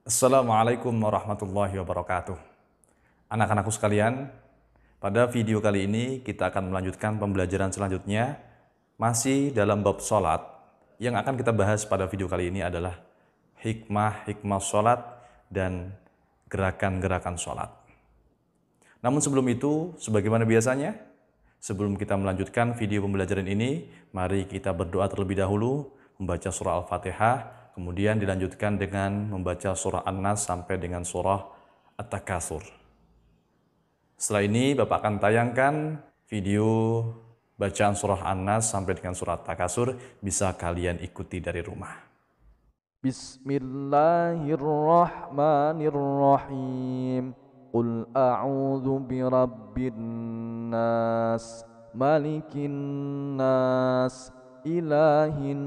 Assalamualaikum warahmatullahi wabarakatuh. Anak-anakku sekalian, pada video kali ini kita akan melanjutkan pembelajaran selanjutnya masih dalam bab sholat. Yang akan kita bahas pada video kali ini adalah hikmah-hikmah sholat dan gerakan-gerakan sholat. Namun sebelum itu, sebagaimana biasanya, sebelum kita melanjutkan video pembelajaran ini, mari kita berdoa terlebih dahulu, membaca surah Al-Fatihah, kemudian dilanjutkan dengan membaca surah An-Nas sampai dengan surah At-Takatsur. Setelah ini Bapak akan tayangkan video bacaan surah An-Nas sampai dengan surah At-Takatsur, bisa kalian ikuti dari rumah. Bismillahirrahmanirrahim. Qul a'udzu birabbin nas, malikin nas, ilahin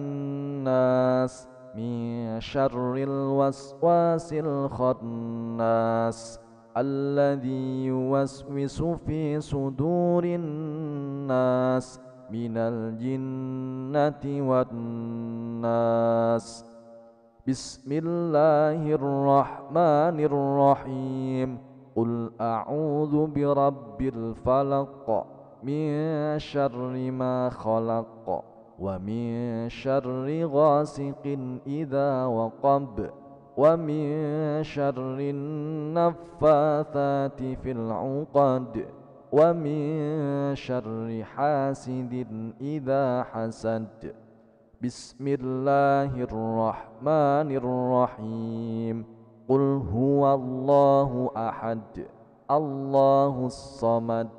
nas, min syarril waswasil khannas, alladzi yuwaswisu fi sudurin nas, minal jinnati wan nas. Bismillahirrahmanirrahim. Qul a'udzu birabbil falaq, min syarri ma khalaq, wa min syarri ghasiqin idza waqab, wa min syarri naffatsati fil 'uqad, wa min syarri hasidin idza hasad. Bismillahirrahmanirrahim. Qul huwallahu ahad, Allahus samad,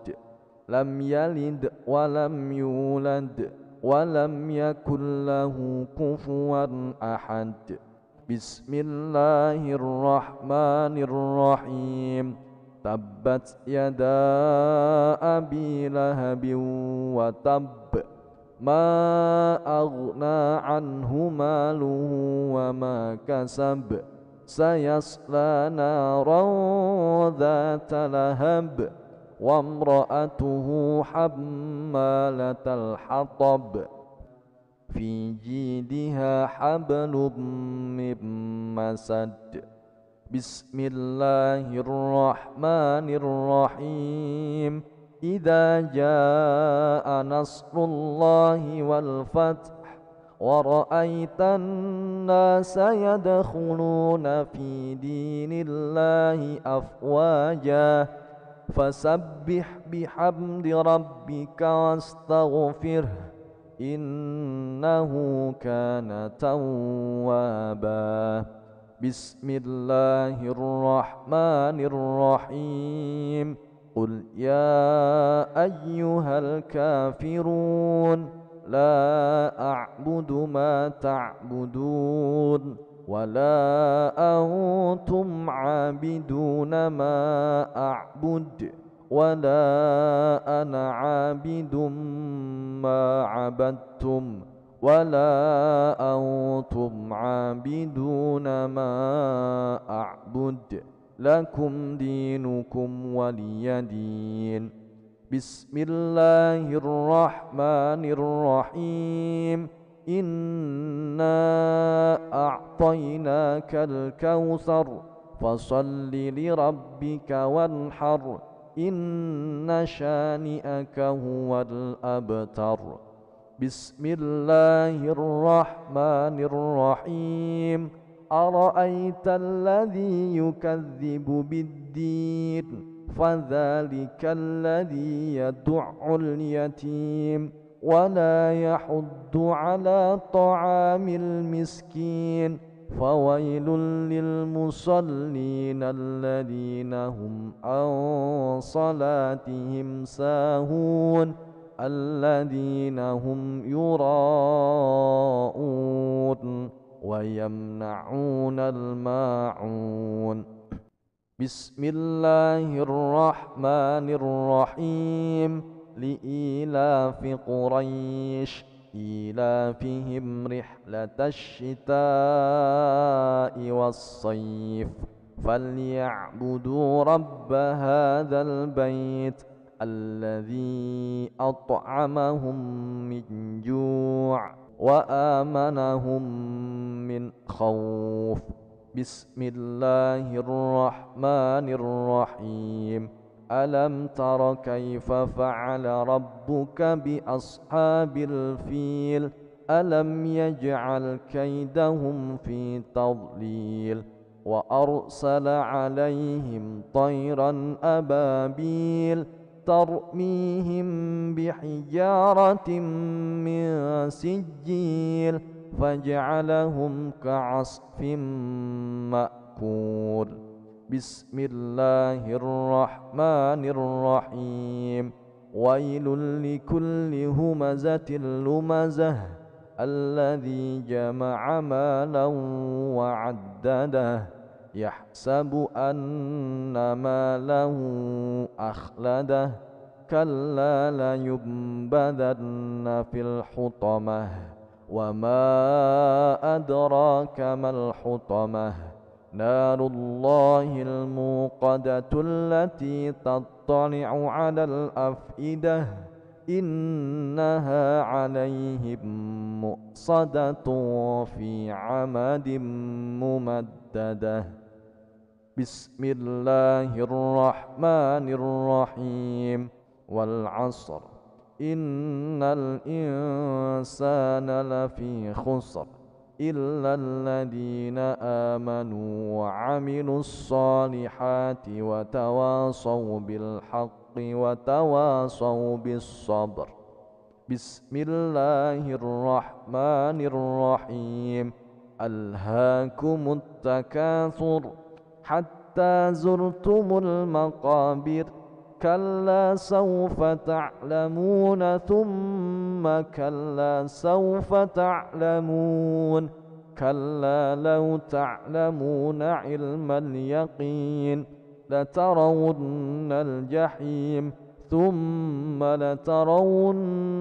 lam yalid wa lam yulad wa lam yakul lahu kufuwan ahad. Bismillahirrahmanirrahim. Tabbat yada abi lahabin wa tabb, ma aghna anhu maluhu wa ma kasab, sayasla naran dhata lahab, wa imra'atuhu hammalatal hatab, fi jidiha hablum min masad. Bismillahirrahmanirrahim. إذا جاء نصر الله والفتح ورأيت الناس يدخلون في دين الله أفواجا فسبح بحمد ربك واستغفره إنه كان توابا. بسم الله الرحمن الرحيم. قل يا أيها الكافرون لا أعبد ما تعبدون ولا أنتم عابدون ما أعبد ولا أنا عابد ما عبدتم ولا أنتم عابدون ما أعبد lakum dinukum waliyadin. Bismillahirrahmanirrahim. Inna a'tainakal kautsar fasalli lirabbika wanhar, inna syani'aka huwal abtar. Bismillahirrahmanirrahim. أرأيت الذي يكذب بالدين فذلك الذي يدع اليتيم ولا يحض على طعام المسكين فويل للمصلين الذين هم عن صلاتهم ساهون الذين هم يراءون ويمنعون الماعون. بسم الله الرحمن الرحيم. لإيلاف قريش إيلافهم رحلة الشتاء والصيف فليعبدوا رب هذا البيت الذي أطعمهم من جوع وآمنهم من خوف. بسم الله الرحمن الرحيم ألم تر كيف فعل ربك بأصحاب الفيل ألم يجعل كيدهم في تضليل وأرسل عليهم طيرا أبابيل ترميهم بحجارة من سجيل فجعلهم كعصف مأكول بسم الله الرحمن الرحيم ويل لكل همزة لمزة الذي جمع مالا وعدده يحسب أن ماله أخلده كلا لينبذن في الحطمة وما أدراك ما الحطمة نار الله الموقدة التي تطلع على الأفئدة إنها عليهم مؤصدة في عمد ممددة بسم الله الرحمن الرحيم والعصر إن الإنسان لفي خسر إلا الذين آمنوا وعملوا الصالحات وتواصوا بالحق وتواصوا بالصبر بسم الله الرحمن الرحيم ألهاكم التكاثر حتى زرتم المقابر كلا سوف تعلمون ثم كلا سوف تعلمون كلا لو تعلمون علم اليقين لترون الجحيم ثم لترونها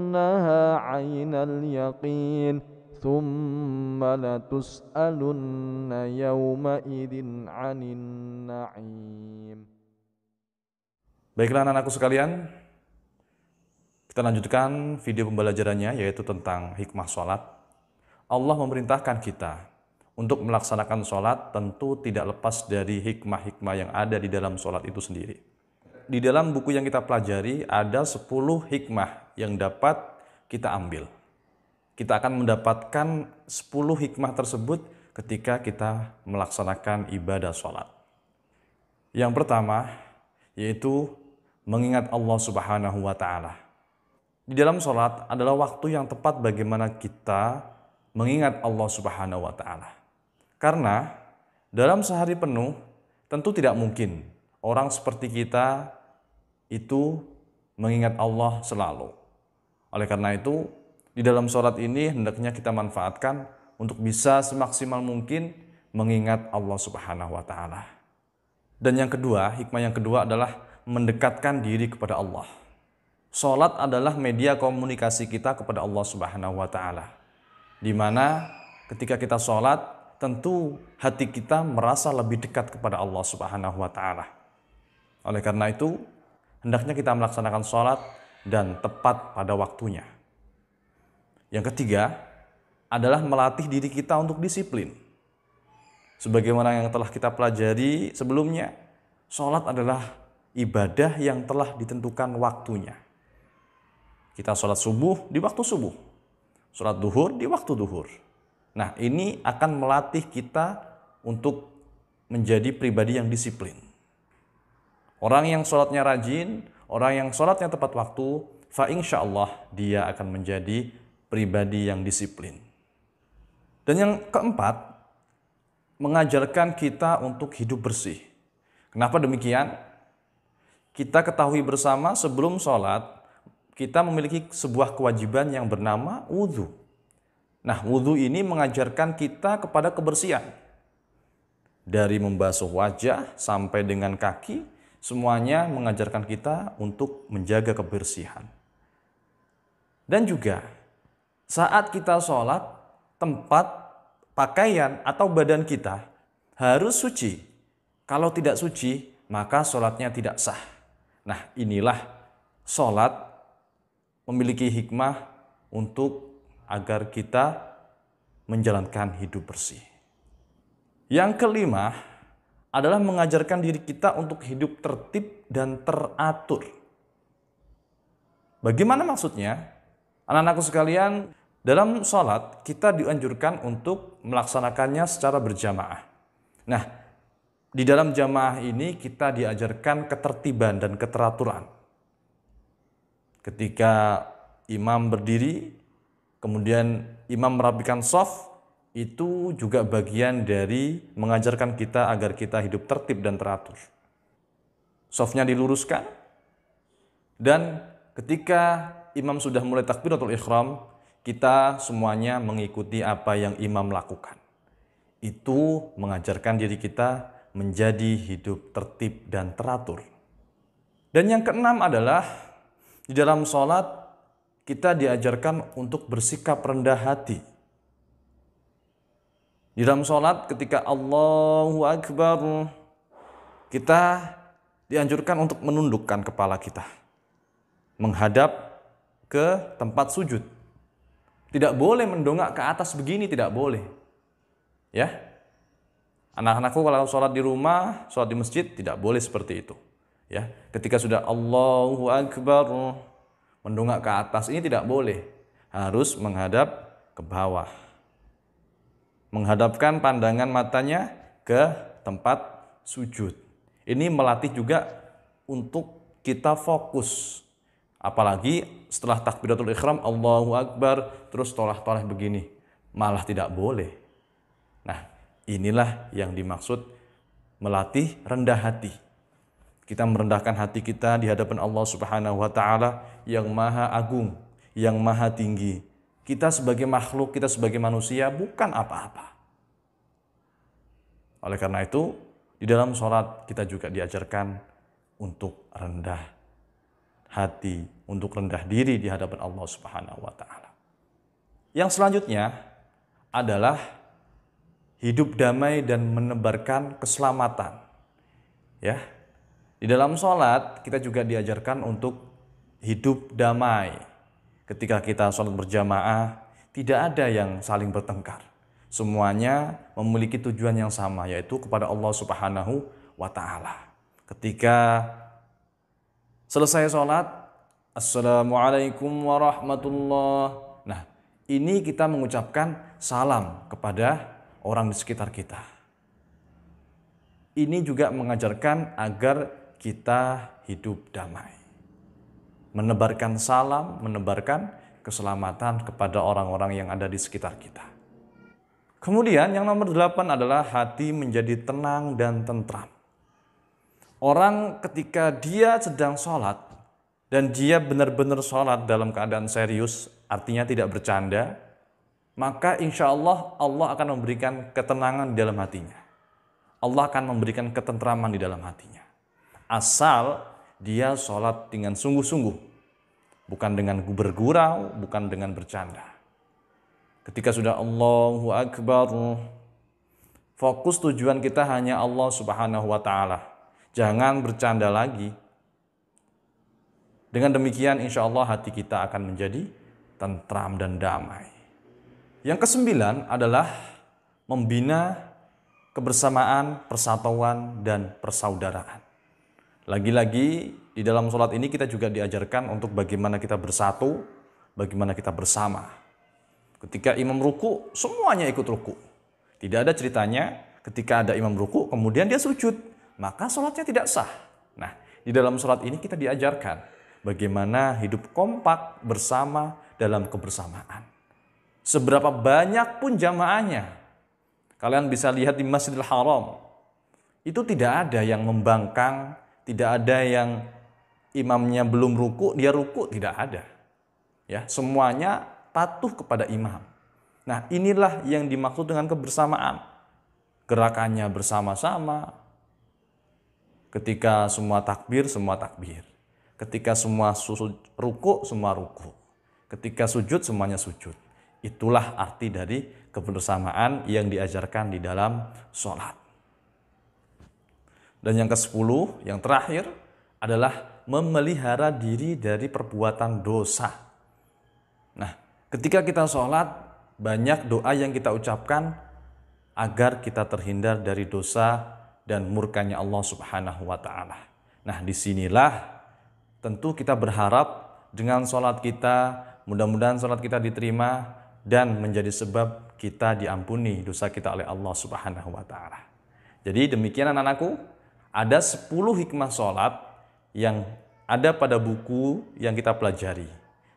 عين اليقين ثم لتسألن يومئذ عن النعيم. Baiklah anak-anakku sekalian, kita lanjutkan video pembelajarannya yaitu tentang hikmah sholat. Allah memerintahkan kita untuk melaksanakan sholat tentu tidak lepas dari hikmah-hikmah yang ada di dalam sholat itu sendiri. Di dalam buku yang kita pelajari ada 10 hikmah yang dapat kita ambil. Kita akan mendapatkan 10 hikmah tersebut ketika kita melaksanakan ibadah sholat. Yang pertama yaitu mengingat Allah Subhanahu wa Ta'ala. Di dalam sholat adalah waktu yang tepat bagaimana kita mengingat Allah Subhanahu wa Ta'ala. Karena dalam sehari penuh tentu tidak mungkin orang seperti kita itu mengingat Allah selalu. Oleh karena itu, di dalam sholat ini hendaknya kita manfaatkan untuk bisa semaksimal mungkin mengingat Allah Subhanahu wa Ta'ala. Dan yang kedua, hikmah yang kedua adalah mendekatkan diri kepada Allah. Sholat adalah media komunikasi kita kepada Allah Subhanahu wa Ta'ala. Di mana ketika kita sholat, tentu hati kita merasa lebih dekat kepada Allah Subhanahu wa Ta'ala. Oleh karena itu, hendaknya kita melaksanakan sholat dan tepat pada waktunya. Yang ketiga adalah melatih diri kita untuk disiplin. Sebagaimana yang telah kita pelajari sebelumnya, sholat adalah ibadah yang telah ditentukan waktunya. Kita sholat subuh di waktu subuh, sholat duhur di waktu duhur. Nah, ini akan melatih kita untuk menjadi pribadi yang disiplin. Orang yang sholatnya rajin, orang yang sholatnya tepat waktu, fa insyaallah dia akan menjadi pribadi yang disiplin. Dan yang keempat, mengajarkan kita untuk hidup bersih. Kenapa demikian? Kita ketahui bersama sebelum sholat, kita memiliki sebuah kewajiban yang bernama wudhu. Nah, wudhu ini mengajarkan kita kepada kebersihan. Dari membasuh wajah sampai dengan kaki, semuanya mengajarkan kita untuk menjaga kebersihan. Dan juga, saat kita sholat, tempat, pakaian, atau badan kita harus suci. Kalau tidak suci, maka sholatnya tidak sah. Nah, inilah sholat memiliki hikmah untuk agar kita menjalankan hidup bersih. Yang kelima adalah mengajarkan diri kita untuk hidup tertib dan teratur. Bagaimana maksudnya? Anak-anakku sekalian, dalam sholat kita dianjurkan untuk melaksanakannya secara berjamaah. Nah, di dalam jamaah ini kita diajarkan ketertiban dan keteraturan. Ketika imam berdiri, kemudian imam merapikan shaf, itu juga bagian dari mengajarkan kita agar kita hidup tertib dan teratur. Shafnya diluruskan, dan ketika imam sudah mulai takbiratul ihram, kita semuanya mengikuti apa yang imam lakukan. Itu mengajarkan diri kita menjadi hidup tertib dan teratur. Dan yang keenam adalah di dalam sholat kita diajarkan untuk bersikap rendah hati. Di dalam sholat ketika Allahu Akbar, kita dianjurkan untuk menundukkan kepala kita, menghadap ke tempat sujud. Tidak boleh mendongak ke atas begini, tidak boleh. Ya, anak-anakku kalau sholat di rumah, sholat di masjid, tidak boleh seperti itu. Ya, ketika sudah Allahu Akbar, mendongak ke atas ini tidak boleh. Harus menghadap ke bawah. Menghadapkan pandangan matanya ke tempat sujud. Ini melatih juga untuk kita fokus. Apalagi setelah takbiratul ihram, Allahu Akbar, terus toleh-toleh begini. Malah tidak boleh. Nah, inilah yang dimaksud melatih rendah hati. Kita merendahkan hati kita di hadapan Allah Subhanahu wa Ta'ala yang Maha Agung, yang Maha Tinggi. Kita sebagai makhluk, kita sebagai manusia bukan apa-apa. Oleh karena itu, di dalam sholat kita juga diajarkan untuk rendah hati, untuk rendah diri di hadapan Allah Subhanahu wa Ta'ala. Yang selanjutnya adalah hidup damai dan menebarkan keselamatan. Ya, di dalam sholat kita juga diajarkan untuk hidup damai. Ketika kita sholat berjamaah, tidak ada yang saling bertengkar. Semuanya memiliki tujuan yang sama, yaitu kepada Allah Subhanahu wa Ta'ala. Ketika selesai sholat, Assalamualaikum warahmatullahi. Nah, ini kita mengucapkan salam kepada orang di sekitar kita. Ini juga mengajarkan agar kita hidup damai. Menebarkan salam, menebarkan keselamatan kepada orang-orang yang ada di sekitar kita. Kemudian yang nomor 8 adalah hati menjadi tenang dan tentram. Orang ketika dia sedang sholat dan dia benar-benar sholat dalam keadaan serius, artinya tidak bercanda, maka insya Allah Allah akan memberikan ketenangan di dalam hatinya. Allah akan memberikan ketentraman di dalam hatinya. Asal dia sholat dengan sungguh-sungguh, bukan dengan bergurau, bukan dengan bercanda. Ketika sudah Allahu Akbar, fokus tujuan kita hanya Allah Subhanahu wa Ta'ala. Jangan bercanda lagi. Dengan demikian insya Allah hati kita akan menjadi tentram dan damai. Yang kesembilan adalah membina kebersamaan, persatuan, dan persaudaraan. Lagi-lagi di dalam sholat ini kita juga diajarkan untuk bagaimana kita bersatu, bagaimana kita bersama. Ketika imam ruku, semuanya ikut ruku. Tidak ada ceritanya ketika ada imam ruku, kemudian dia sujud, maka sholatnya tidak sah. Nah, di dalam sholat ini kita diajarkan bagaimana hidup kompak bersama dalam kebersamaan. Seberapa banyak pun jamaahnya. Kalian bisa lihat di Masjidil Haram. Itu tidak ada yang membangkang, tidak ada yang imamnya belum ruku, dia ruku, tidak ada. Ya, semuanya patuh kepada imam. Nah, inilah yang dimaksud dengan kebersamaan. Gerakannya bersama-sama. Ketika semua takbir, semua takbir. Ketika semua ruku, semua ruku. Ketika sujud, semuanya sujud. Itulah arti dari kebersamaan yang diajarkan di dalam sholat. Dan yang ke-10, yang terakhir adalah memelihara diri dari perbuatan dosa. Nah, ketika kita sholat, banyak doa yang kita ucapkan agar kita terhindar dari dosa dan murkanya Allah Subhanahu wa Ta'ala. Nah, disinilah tentu kita berharap dengan sholat kita, mudah-mudahan sholat kita diterima dan menjadi sebab kita diampuni dosa kita oleh Allah Subhanahu wa Ta'ala. Jadi demikian anak-anakku, ada 10 hikmah sholat yang ada pada buku yang kita pelajari.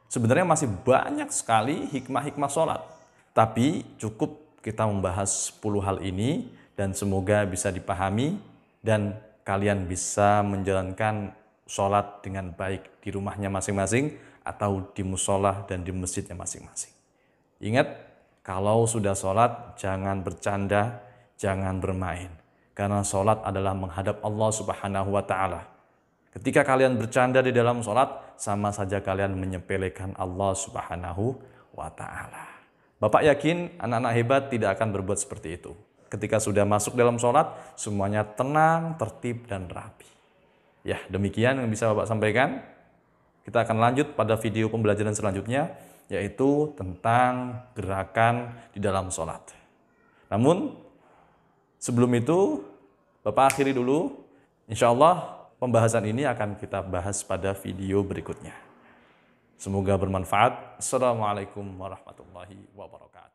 Sebenarnya masih banyak sekali hikmah-hikmah sholat, tapi cukup kita membahas 10 hal ini dan semoga bisa dipahami dan kalian bisa menjalankan sholat dengan baik di rumahnya masing-masing atau di musola dan di masjidnya masing-masing. Ingat, kalau sudah sholat jangan bercanda, jangan bermain. Karena sholat adalah menghadap Allah Subhanahu wa Ta'ala. Ketika kalian bercanda di dalam sholat, sama saja kalian menyepelekan Allah Subhanahu wa Ta'ala. Bapak yakin anak-anak hebat tidak akan berbuat seperti itu. Ketika sudah masuk dalam sholat, semuanya tenang, tertib, dan rapi. Ya, demikian yang bisa Bapak sampaikan. Kita akan lanjut pada video pembelajaran selanjutnya, yaitu tentang gerakan di dalam sholat. Namun, sebelum itu, Bapak akhiri dulu. Insya Allah, pembahasan ini akan kita bahas pada video berikutnya. Semoga bermanfaat. Assalamualaikum warahmatullahi wabarakatuh.